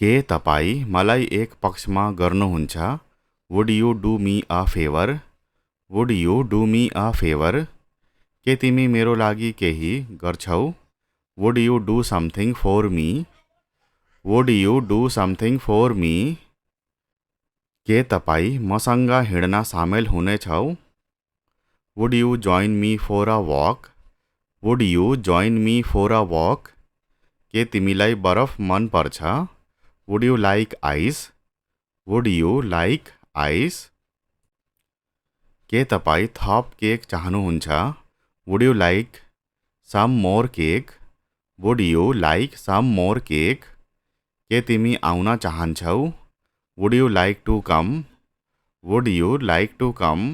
के तपाईँ मलाई एक पक्षमा गर्नुहुन्छ? Would you do me a favour? Would you do me a favour? के तिमी मेरो लागि केही गर्छौ? Would you do something for me? Would you do something for me? के तपाईँ मसँग हिँड्न सामेल हुनेछौ? Would you join me for a walk? Would you join me for a walk? के तिमीलाई बरफ मन पर्छ? Would you like ice? Would you like ice? के तपाईँ थप केक चाहनुहुन्छ? Would you like some more cake? Would you like some more cake? के तिमी आउन चाहन्छौ? Would you like to come? Would you like to come?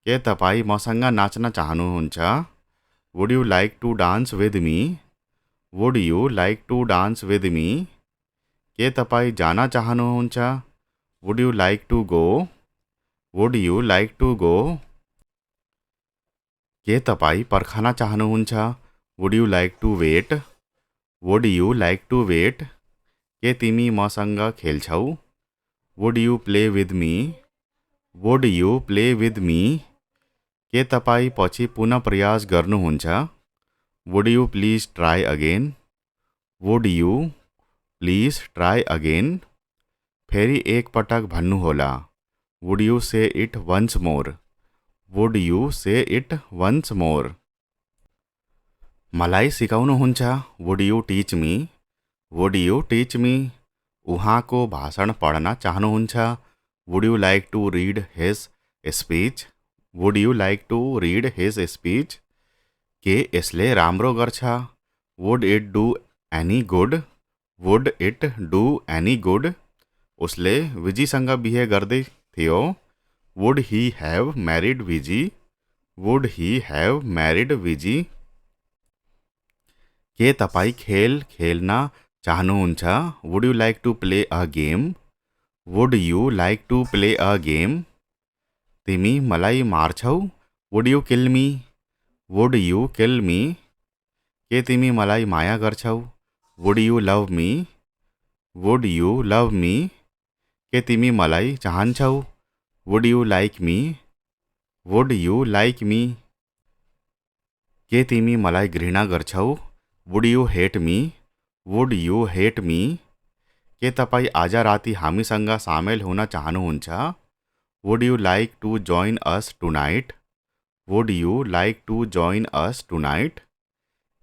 के तपाईँ मसँग नाच्न चाहनुहुन्छ? Would you like to dance with me? Would you like to dance with me? के तपाईँ जान चाहनुहुन्छ? Would you like to go? Would you like to go? के तपाईँ पर्खन चाहनुहुन्छ? Would you like to weight? Would you like to wait? के तिमी मसँग खेल्छौ? Would you play with me? Would you play with me? के तपाईँ पछि पुनः प्रयास गर्नुहुन्छ? Would you please try again? Would you please try again? फेरि एक पटक भन्नुहोला। Would you say it once more? Would you say it once more? मलाई सिकाउनुहुन्छ? Would you teach me? Would you teach me? उहाँको भाषण पढ्न चाहनुहुन्छ? Would you like to read his speech? Would you like to read his speech? के यसले राम्रो गर्छ? Would it do any good? Would it do any good? उसले विजीसँग बिहे गर्दै थियो? Would he have married Viji? Would he have married Viji? के तपाईँ खेल खेल्न चाहनुहुन्छ? Would you like to play a game? Would you like to play a game? तिमी मलाई मार्छौ? Would you kill me? Would you kill me? के तिमी मलाई माया गर्छौ? Would you love me? Would you love me? के तिमी मलाई चाहन्छौ? Would you like me? Would you like me? के तिमी मलाई घृणा गर्छौ? Would you hate me? Would you hate me? के तपाईँ आज राति हामीसँग सामेल हुन चाहनुहुन्छ? Would you like to join us tonight? Would you like to join us tonight?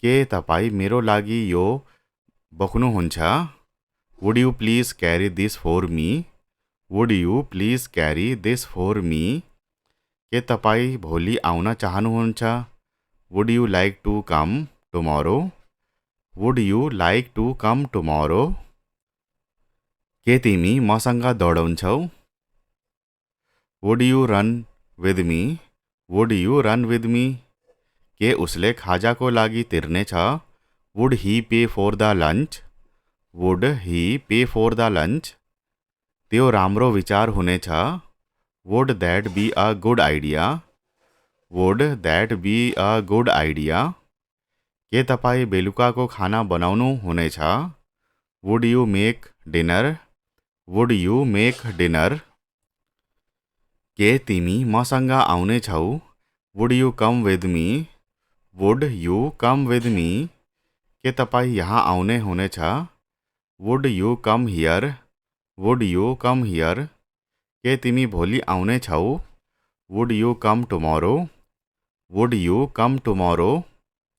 के तपाईँ मेरो लागि यो बोक्नुहुन्छ? Would you please carry this for me? Would you please carry this for me? के तपाईँ भोलि आउन चाहनुहुन्छ? Would you like to come tomorrow? Would you like to come tomorrow? के तिमी मसँग दौडन्छौ? Would you run with me? Would you run with me? के उसले खाजाको लागि तिर्नेछ? Would he pay for the lunch? Would he pay for the lunch? त्यो राम्रो विचार हुनेछ? Would that be a good idea? Would that be a good idea? के तपाईँ बेलुकाको खाना बनाउनु हुनेछ? Would you make dinner? Would you make dinner? के तिमी मसँग आउनेछौ? Would you come with me? Would you come with me? के तपाईँ यहाँ आउने हुनेछ? Would you come here? Would you come here? के तिमी भोलि आउनेछौ? Would you come tomorrow? Would you come tomorrow?